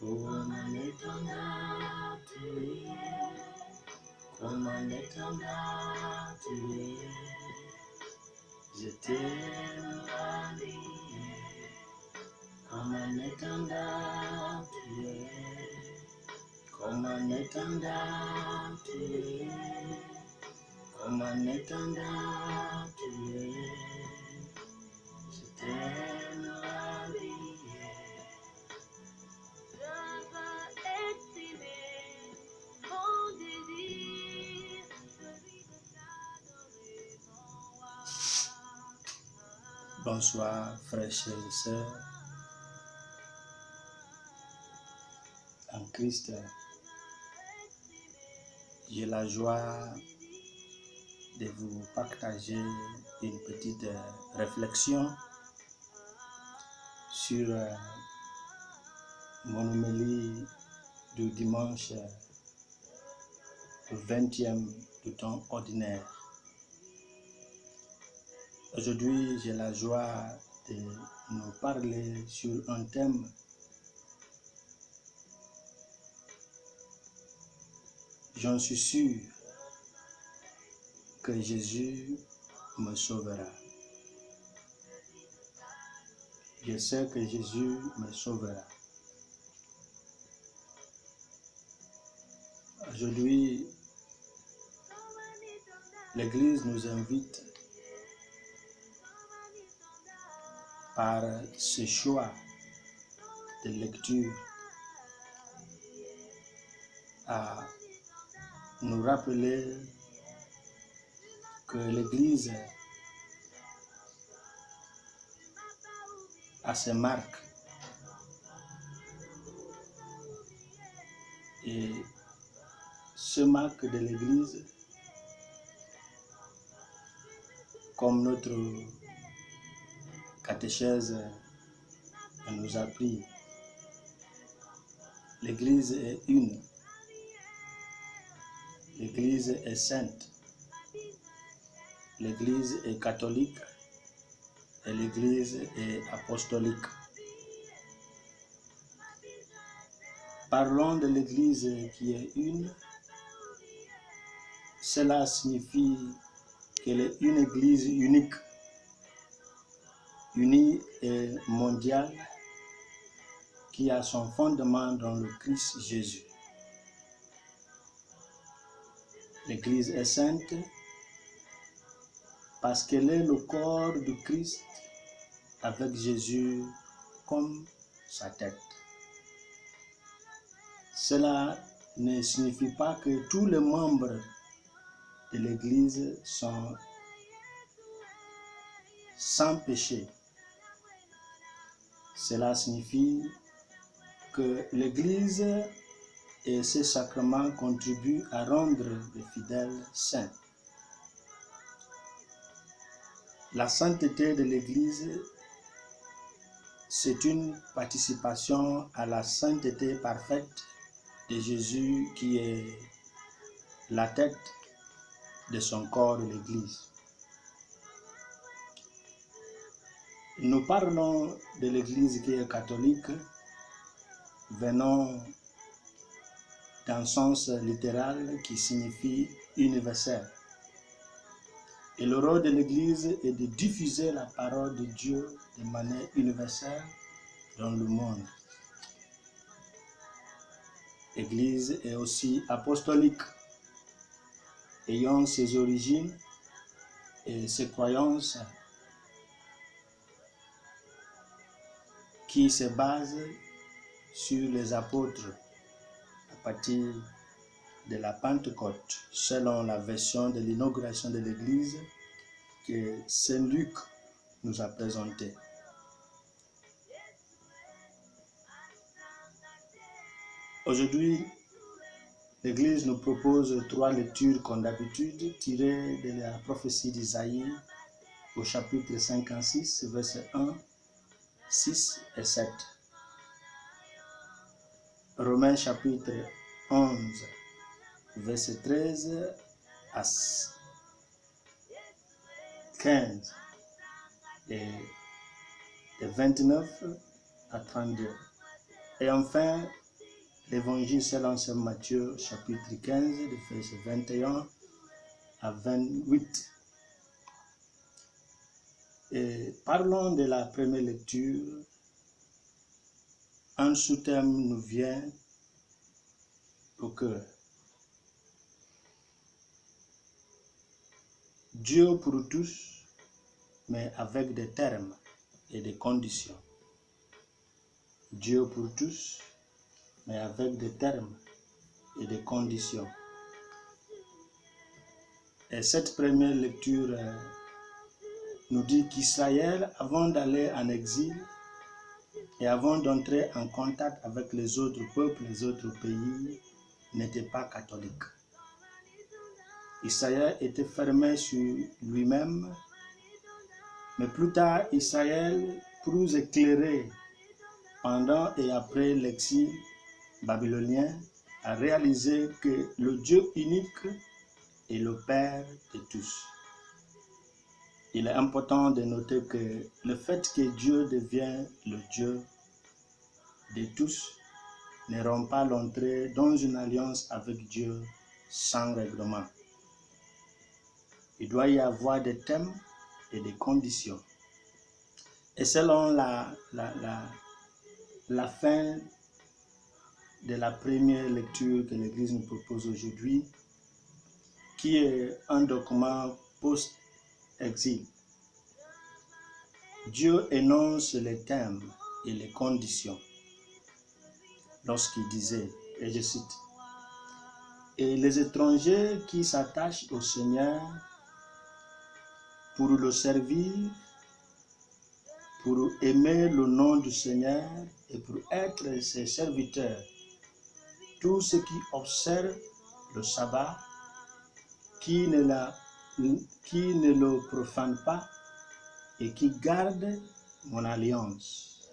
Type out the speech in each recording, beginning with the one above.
Comme un étendard tu es, comme un étendard tu es, je t'aime la vie. Comme un étendard tu es, comme un étendard tu es, comme un étendard tu es, je t'aime la vie. Bonsoir frères et sœurs en Christ. J'ai la joie de vous partager une petite réflexion sur mon homélie du dimanche, le 20e du temps ordinaire. Aujourd'hui, j'ai la joie de nous parler sur un thème j'en suis sûr que Jésus me sauvera. Je sais que Jésus me sauvera. Aujourd'hui, l'Église nous invite par ce choix de lecture à nous rappeler que l'Église a ses marques et ce marque de l'Église, comme notre catéchèse nous a appris, l'Église est une, l'Église est sainte, l'Église est catholique et l'Église est apostolique. Parlons de l'Église qui est une. Cela signifie qu'elle est une Église unique, unie et mondiale, qui a son fondement dans le Christ Jésus. L'Église est sainte parce qu'elle est le corps du Christ avec Jésus comme sa tête. Cela ne signifie pas que tous les membres de l'Église sont sans péché. Cela signifie que l'Église et ses sacrements contribuent à rendre les fidèles saints. La sainteté de l'Église, c'est une participation à la sainteté parfaite de Jésus qui est la tête de son corps de l'Église. Nous parlons de l'Église qui est catholique, venons d'un sens littéral qui signifie universel. Et le rôle de l'Église est de diffuser la parole de Dieu de manière universelle dans le monde. L'Église est aussi apostolique, ayant ses origines et ses croyances qui se basent sur les apôtres à partir de la Pentecôte, selon la version de l'inauguration de l'Église que Saint Luc nous a présentée. Aujourd'hui, l'Église nous propose 3 lectures comme d'habitude, tirées de la prophétie d'Isaïe au chapitre 56, versets 1, 6 et 7. Romains chapitre 11, verset 13 à 15 et de 29 à 32. Et enfin, L'évangile selon saint Matthieu, chapitre 15, de versets 21 à 28. Et parlons de la première lecture. Un sous-thème nous vient au cœur. Dieu pour tous, mais avec des termes et des conditions. Dieu pour tous, mais avec des termes et des conditions. Et cette première lecture nous dit qu'Israël, avant d'aller en exil et avant d'entrer en contact avec les autres peuples, les autres pays, n'était pas catholique. Israël était fermé sur lui-même, mais plus tard, Israël, plus éclairé pendant et après l'exil babylonien, a réalisé que le Dieu unique est le Père de tous. Il est important de noter que le fait que Dieu devient le Dieu de tous ne rend pas l'entrée dans une alliance avec Dieu sans règlement. Il doit y avoir des thèmes et des conditions. Et selon la fin de la première lecture que l'Église nous propose aujourd'hui, qui est un document post-exil, Dieu énonce les thèmes et les conditions lorsqu'il disait, et je cite, « Et les étrangers qui s'attachent au Seigneur pour le servir, pour aimer le nom du Seigneur et pour être ses serviteurs, tous ceux qui observent le sabbat, qui ne le profanent pas et qui gardent mon alliance.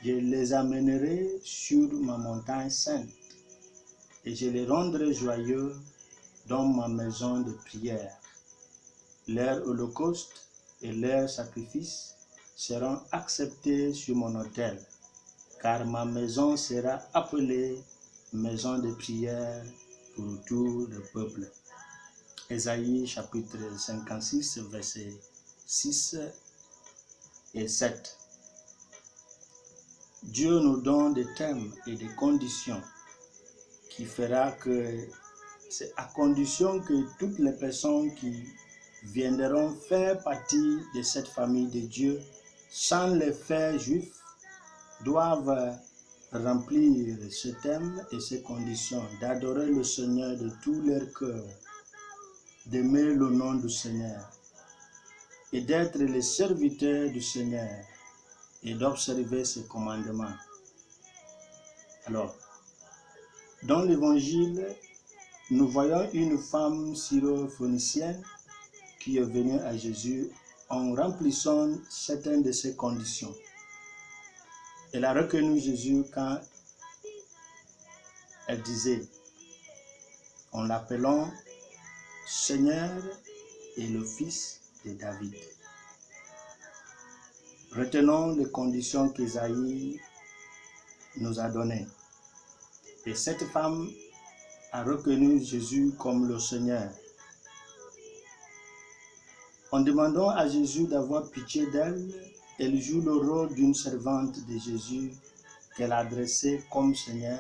Je les amènerai sur ma montagne sainte et je les rendrai joyeux dans ma maison de prière. Leurs holocaustes et leurs sacrifices seront acceptés sur mon autel, car ma maison sera appelée maison de prière pour tout le peuple. » Ésaïe chapitre 56, versets 6 et 7. Dieu nous donne des thèmes et des conditions qui fera que c'est à condition que toutes les personnes qui viendront faire partie de cette famille de Dieu sans les faire juifs doivent remplir ce thème et ces conditions d'adorer le Seigneur de tout leur cœur, d'aimer le nom du Seigneur et d'être les serviteurs du Seigneur et d'observer ses commandements. Alors, dans l'Évangile, nous voyons une femme syro-phénicienne qui est venue à Jésus en remplissant certaines de ses conditions. Elle a reconnu Jésus quand elle disait, en l'appelant Seigneur et le Fils de David. Retenons les conditions qu'Ésaïe nous a données. Et cette femme a reconnu Jésus comme le Seigneur. En demandant à Jésus d'avoir pitié d'elle, elle joue le rôle d'une servante de Jésus qu'elle a adressée comme Seigneur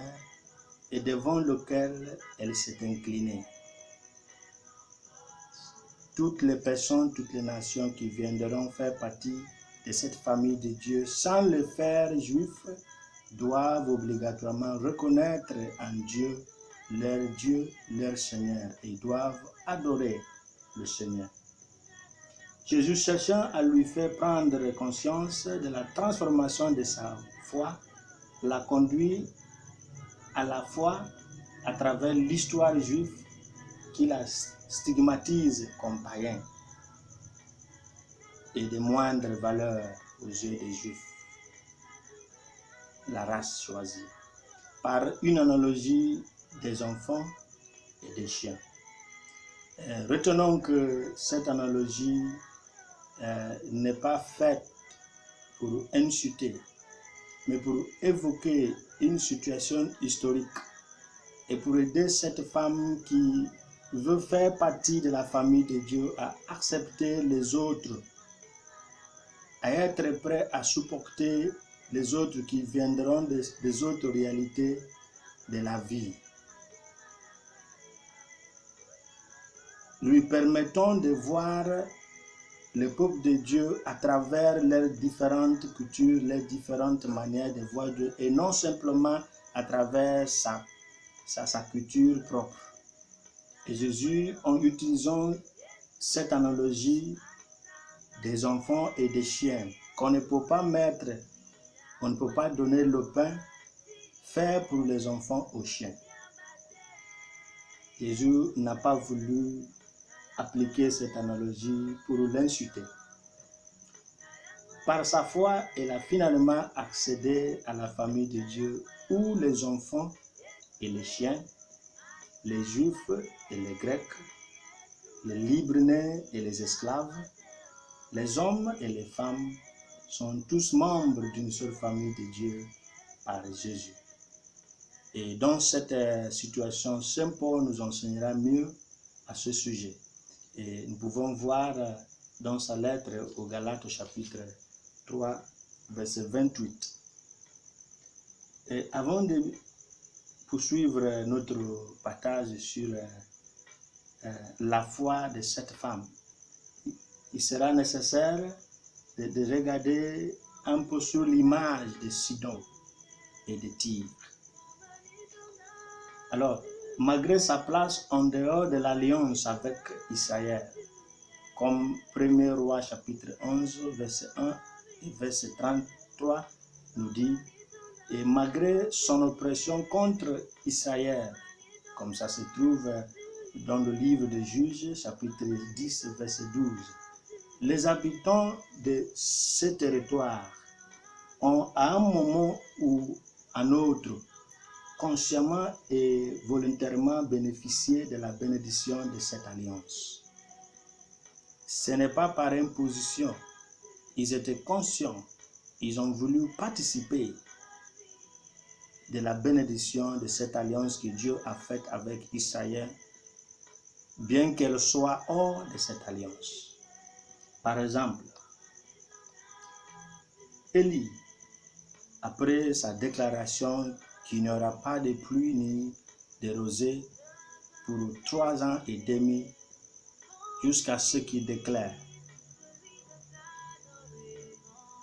et devant lequel elle s'est inclinée. Toutes les personnes, toutes les nations qui viendront faire partie de cette famille de Dieu sans le faire juif doivent obligatoirement reconnaître en Dieu, leur Seigneur, et doivent adorer le Seigneur. Jésus, cherchant à lui faire prendre conscience de la transformation de sa foi, l'a conduit à la foi à travers l'histoire juive qui la stigmatise comme païen et de moindre valeur aux yeux des Juifs, la race choisie, par une analogie des enfants et des chiens. Retenons que cette analogie n'est pas faite pour insulter, mais pour évoquer une situation historique et pour aider cette femme qui veut faire partie de la famille de Dieu à accepter les autres, à être prêt à supporter les autres qui viendront des autres réalités de la vie. Lui permettons de voir le peuple de Dieu à travers leurs différentes cultures, leurs différentes manières de voir Dieu, et non simplement à travers sa culture propre. Et Jésus, en utilisant cette analogie des enfants et des chiens, qu'on ne peut pas mettre, on ne peut pas donner le pain fait pour les enfants aux chiens. Jésus n'a pas voulu appliquer cette analogie pour l'insulter. Par sa foi, il a finalement accédé à la famille de Dieu où les enfants et les chiens, les juifs et les grecs, les libres-nés et les esclaves, les hommes et les femmes sont tous membres d'une seule famille de Dieu par Jésus. Et dans cette situation, Saint Paul nous enseignera mieux à ce sujet. Et nous pouvons voir dans sa lettre aux Galates au chapitre 3, verset 28. Et avant de poursuivre notre partage sur la foi de cette femme, il sera nécessaire de regarder un peu sur l'image de Sidon et de Tyr. Alors, malgré sa place en dehors de l'alliance avec Israël, comme 1er roi chapitre 11, verset 1 et verset 33 nous dit, et malgré son oppression contre Israël, comme ça se trouve dans le livre de Juges, chapitre 10, verset 12, les habitants de ce territoire ont à un moment ou à un autre consciemment et volontairement bénéficié de la bénédiction de cette alliance. Ce n'est pas par imposition. Ils étaient conscients. Ils ont voulu participer de la bénédiction de cette alliance que Dieu a faite avec Israël, bien qu'elle soit hors de cette alliance. Par exemple, Élie, après sa déclaration qu'il n'y aura pas de pluie ni de rosée pour 3 ans et demi, jusqu'à ce qu'il déclare.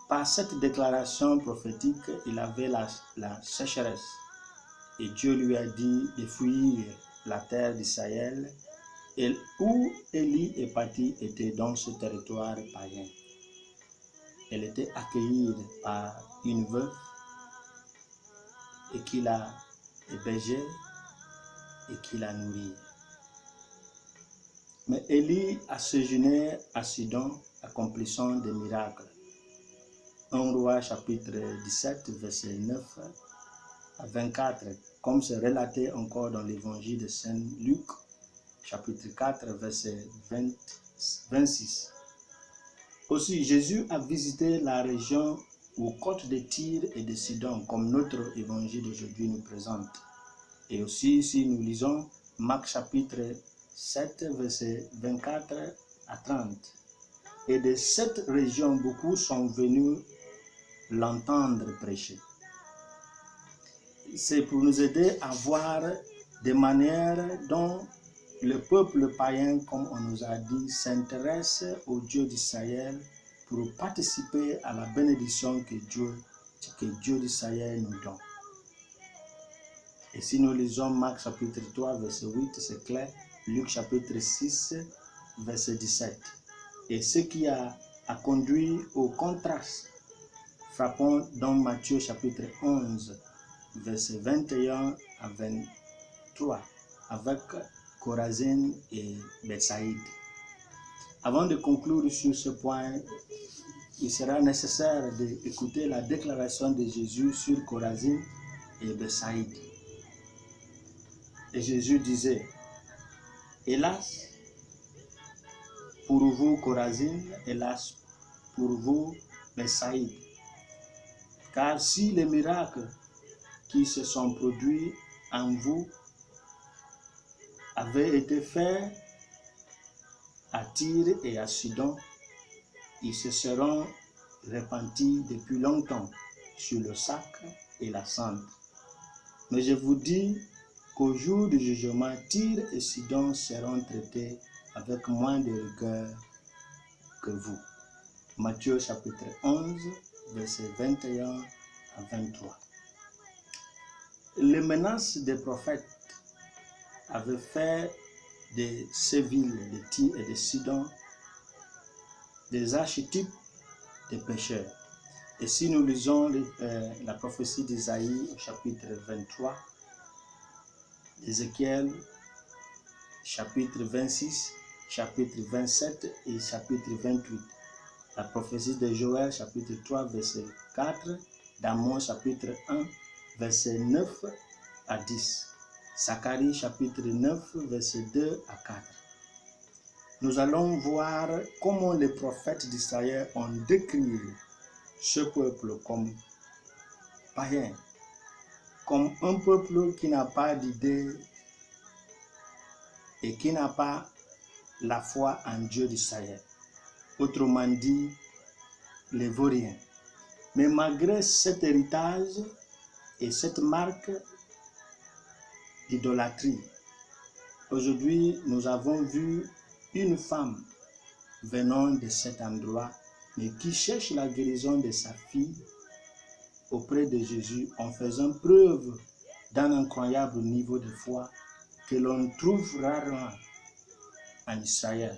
Par cette déclaration prophétique, il avait la sécheresse et Dieu lui a dit de fuir la terre d'Israël, et où Élie est parti était dans ce territoire païen. Elle était accueillie par une veuve et qui l'a hébergée et qui l'a nourrie. Mais Élie a séjourné à Sidon, accomplissant des miracles. 1 Roi chapitre 17, verset 9 à 24, comme c'est relaté encore dans l'évangile de Saint Luc, chapitre 4, verset 26. Aussi, Jésus a visité la région aux côtes de Tyr et de Sidon, comme notre évangile d'aujourd'hui nous présente. Et aussi, si nous lisons Marc chapitre 7, verset 24 à 30. Et de cette région, beaucoup sont venus l'entendre prêcher. C'est pour nous aider à voir des manières dont le peuple païen, comme on nous a dit, s'intéresse au Dieu d'Israël pour participer à la bénédiction que Dieu d'Israël nous donne. Et si nous lisons Marc chapitre 3, verset 8, c'est clair. Luc chapitre 6, verset 17. Et ce qui a conduit au contraste frappant dans Matthieu chapitre 11, verset 21 à 23, avec Chorazin et Bethsaïde. Avant de conclure sur ce point, il sera nécessaire d'écouter la déclaration de Jésus sur Chorazin et Bethsaïde. Et Jésus disait, hélas pour vous Chorazin, hélas pour vous Bethsaïde, Car si les miracles qui se sont produits en vous avaient été faits à Tyr et à Sidon, ils se seront répandus depuis longtemps sur le sacre et la cendre. Mais je vous dis qu'au jour du jugement, Tyr et Sidon seront traités avec moins de rigueur que vous. Matthieu chapitre 11, versets 21 à 23. Les menaces des prophètes avaient fait de ces villes de Tyr et de Sidon des archétypes des pécheurs. Et si nous lisons la prophétie d'Isaïe au chapitre 23, Ézéchiel chapitre 26, chapitre 27 et chapitre 28, la prophétie de Joël chapitre 3, verset 4, d'Amon chapitre 1, verset 9 à 10, Zacharie chapitre 9, verset 2 à 4. Nous allons voir comment les prophètes d'Israël ont décrit ce peuple comme païen, comme un peuple qui n'a pas d'idée et qui n'a pas la foi en Dieu d'Israël. Autrement dit, les vauriens. Mais malgré cet héritage et cette marque d'idolâtrie, aujourd'hui nous avons vu une femme venant de cet endroit, mais qui cherche la guérison de sa fille auprès de Jésus en faisant preuve d'un incroyable niveau de foi que l'on trouve rarement en Israël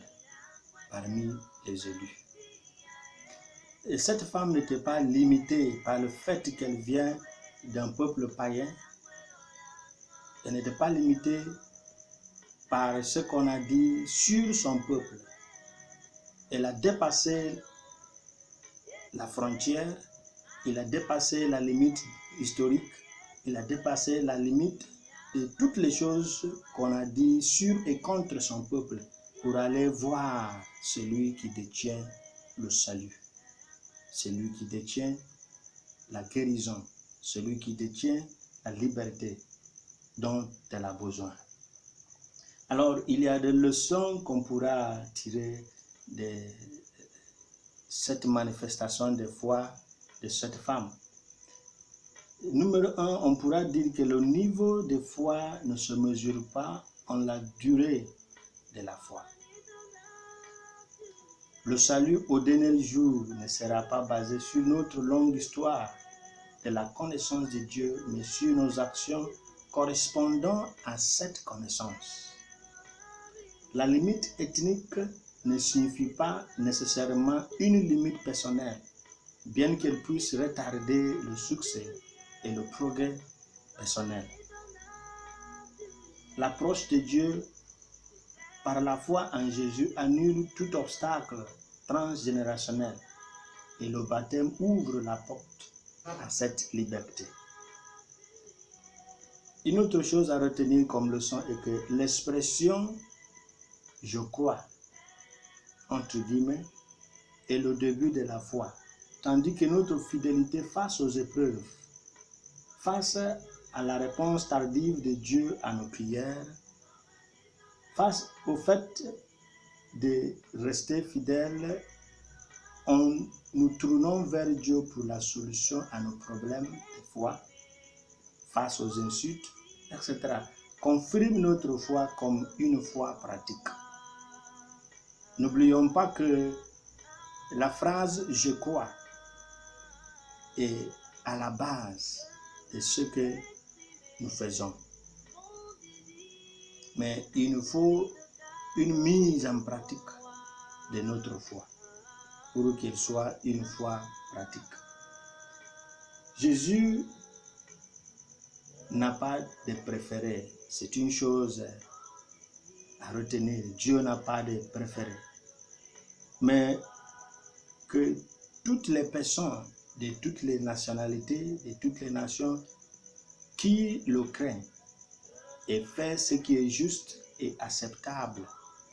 parmi les élus. Et cette femme n'était pas limitée par le fait qu'elle vient d'un peuple païen. Elle n'était pas limitée par ce qu'on a dit sur son peuple. Elle a dépassé la frontière, elle a dépassé la limite historique, elle a dépassé la limite de toutes les choses qu'on a dit sur et contre son peuple pour aller voir celui qui détient le salut, celui qui détient la guérison, celui qui détient la liberté dont elle a besoin. Alors, il y a des leçons qu'on pourra tirer de cette manifestation de foi de cette femme. Numéro 1, on pourra dire que le niveau de foi ne se mesure pas en la durée de la foi. Le salut au dernier jour ne sera pas basé sur notre longue histoire de la connaissance de Dieu, mais sur nos actions correspondant à cette connaissance. La limite ethnique ne signifie pas nécessairement une limite personnelle, bien qu'elle puisse retarder le succès et le progrès personnel. L'approche de Dieu par la foi en Jésus annule tout obstacle transgénérationnel et le baptême ouvre la porte à cette liberté. Une autre chose à retenir comme leçon est que l'expression « je crois » entre guillemets est le début de la foi, tandis que notre fidélité face aux épreuves, face à la réponse tardive de Dieu à nos prières, face au fait de rester fidèles, nous tournons vers Dieu pour la solution à nos problèmes de foi, face aux insultes, etc. Confirme notre foi comme une foi pratique. N'oublions pas que la phrase « je crois » est à la base de ce que nous faisons. Mais il nous faut une mise en pratique de notre foi pour qu'elle soit une foi pratique. Jésus n'a pas de préféré. C'est une chose à retenir. Dieu n'a pas de préféré. Mais que toutes les personnes de toutes les nationalités, de toutes les nations qui le craignent et fait ce qui est juste et acceptable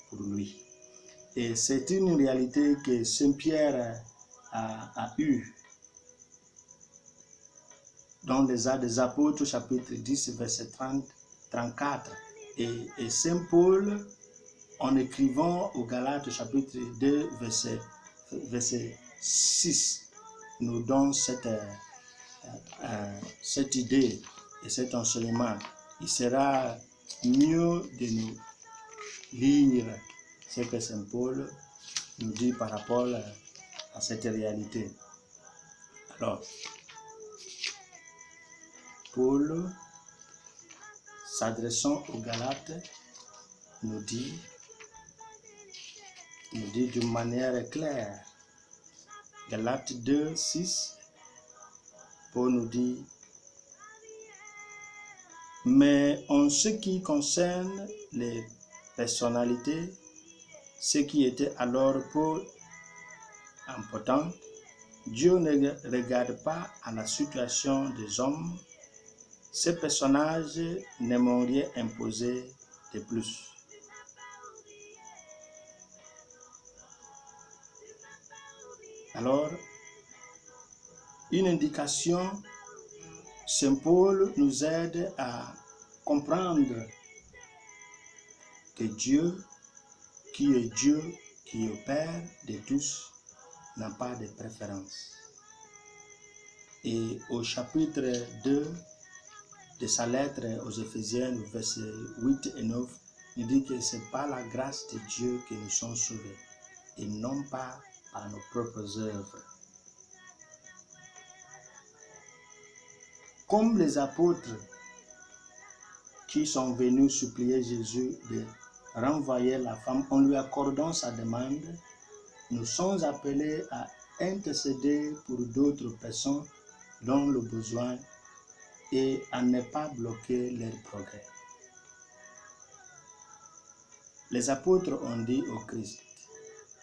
pour lui. Et c'est une réalité que Saint Pierre a eue dans les Actes des Apôtres, chapitre 10, verset 34. Et Saint Paul, en écrivant aux Galates, chapitre 2, verset 6, nous donne cette idée et cet enseignement. Il sera mieux de nous lire ce que Saint Paul nous dit par rapport à cette réalité. Alors, Paul, s'adressant aux Galates, nous dit d'une manière claire. Galates 2, 6, Paul nous dit: mais en ce qui concerne les personnalités, ce qui était alors peu important, Dieu ne regarde pas à la situation des hommes. Ces personnages ne m'ont rien imposé de plus. Alors, une indication, Saint Paul nous aide à comprendre que Dieu, qui est le Père de tous, n'a pas de préférence. Et au chapitre 2 de sa lettre aux Éphésiens, versets 8 et 9, il dit que c'est par la grâce de Dieu que nous sommes sauvés et non pas par nos propres œuvres. Comme les apôtres qui sont venus supplier Jésus de renvoyer la femme en lui accordant sa demande, nous sommes appelés à intercéder pour d'autres personnes dont le besoin et à ne pas bloquer leur progrès. Les apôtres ont dit au Christ: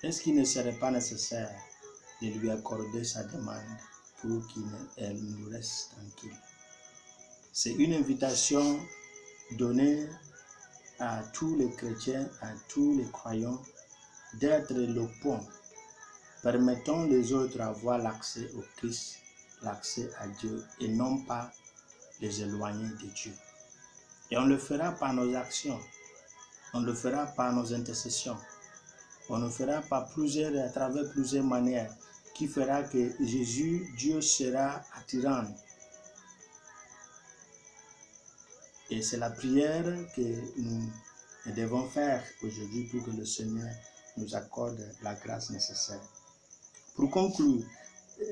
est-ce qu'il ne serait pas nécessaire de lui accorder sa demande pour qu'elle nous reste tranquille? C'est une invitation donnée à tous les chrétiens, à tous les croyants, d'être le pont permettant les autres d'avoir l'accès au Christ, l'accès à Dieu, et non pas les éloigner de Dieu. Et on le fera par nos actions, on le fera par nos intercessions, on le fera par à travers plusieurs manières, qui fera que Jésus, Dieu, sera attirant. Et c'est la prière que nous devons faire aujourd'hui pour que le Seigneur nous accorde la grâce nécessaire. Pour conclure,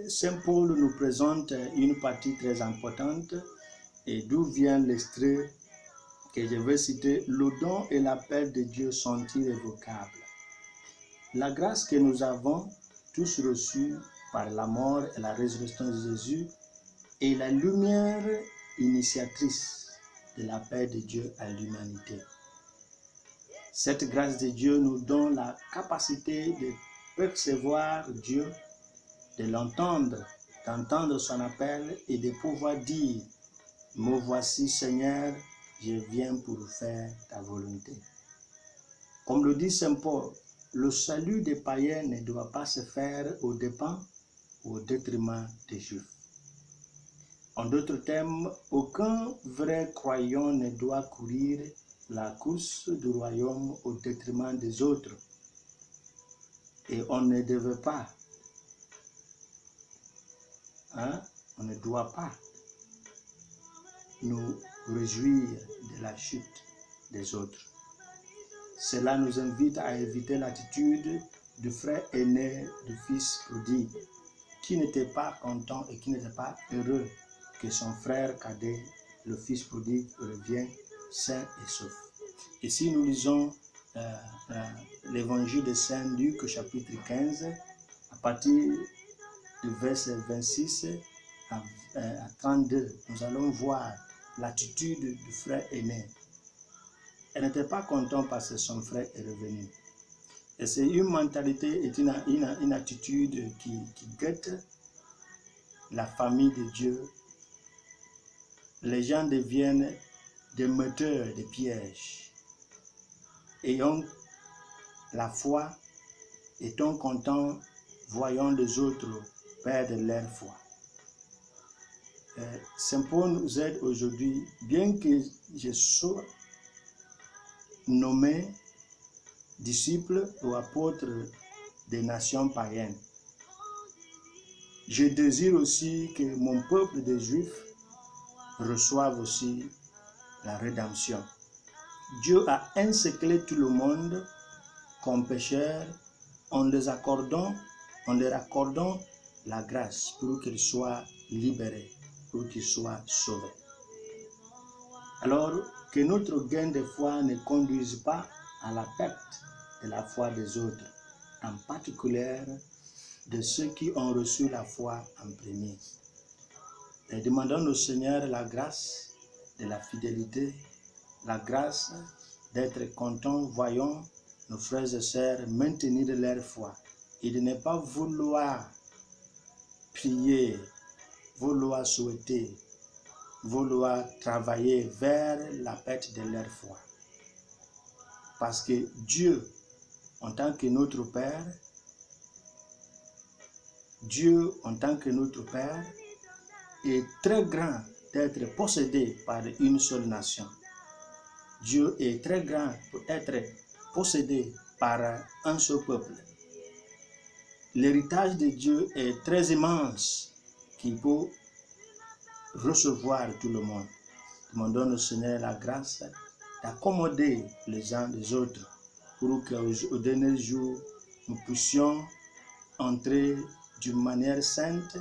Saint Paul nous présente une partie très importante et d'où vient l'extrait que je vais citer: le don et l'appel de Dieu sont irrévocables. La grâce que nous avons tous reçue par la mort et la résurrection de Jésus est la lumière initiatrice de l'appel de Dieu à l'humanité. Cette grâce de Dieu nous donne la capacité de percevoir Dieu, de l'entendre, d'entendre son appel et de pouvoir dire: me voici Seigneur, je viens pour faire ta volonté. Comme le dit Saint Paul, le salut des païens ne doit pas se faire aux dépens ou au détriment des Juifs. En d'autres termes, aucun vrai croyant ne doit courir la course du royaume au détriment des autres. Et on ne devait pas, on ne doit pas nous réjouir de la chute des autres. Cela nous invite à éviter l'attitude du frère aîné du fils prodigue, qui n'était pas content et qui n'était pas heureux que son frère cadet, le fils prodigue, revienne sain et sauf. Et si nous lisons l'évangile de Saint Luc, chapitre 15, à partir du verset 26 à 32, nous allons voir l'attitude du frère aîné. Elle n'était pas contente parce que son frère est revenu. Et c'est une mentalité et une attitude qui guette la famille de Dieu. Les gens deviennent des metteurs de pièges. Ayant la foi, étant contents, voyant les autres perdre leur foi. Saint Paul nous aide aujourd'hui, bien que je sois nommé disciple ou apôtre des nations païennes. Je désire aussi que mon peuple des Juifs reçoive aussi la rédemption. Dieu a encerclé tout le monde comme pécheurs en leur accordant la grâce pour qu'ils soient libérés, pour qu'ils soient sauvés. Alors, que notre gain de foi ne conduise pas à la perte de la foi des autres, en particulier de ceux qui ont reçu la foi en premier. Et demandons au Seigneur la grâce de la fidélité, la grâce d'être content, voyant nos frères et sœurs maintenir leur foi et de ne pas vouloir prier, vouloir souhaiter, vouloir travailler vers la perte de leur foi. Parce que Dieu, en tant que notre Père, Dieu, en tant que notre Père, est très grand d'être possédé par une seule nation. Dieu est très grand pour être possédé par un seul peuple. L'héritage de Dieu est très immense qui peut recevoir tout le monde. Demandons au Seigneur la grâce d'accommoder les uns des autres pour qu'au dernier jour, nous puissions entrer d'une manière sainte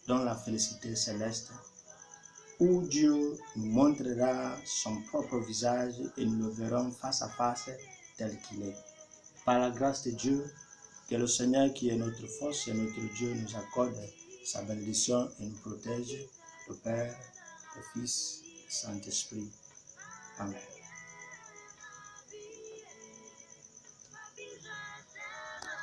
dans la félicité céleste, où Dieu nous montrera son propre visage et nous le verrons face à face tel qu'il est. Par la grâce de Dieu, que le Seigneur qui est notre force et notre Dieu nous accorde sa bénédiction et nous protège, le Père, le Fils, le Saint-Esprit. Amen.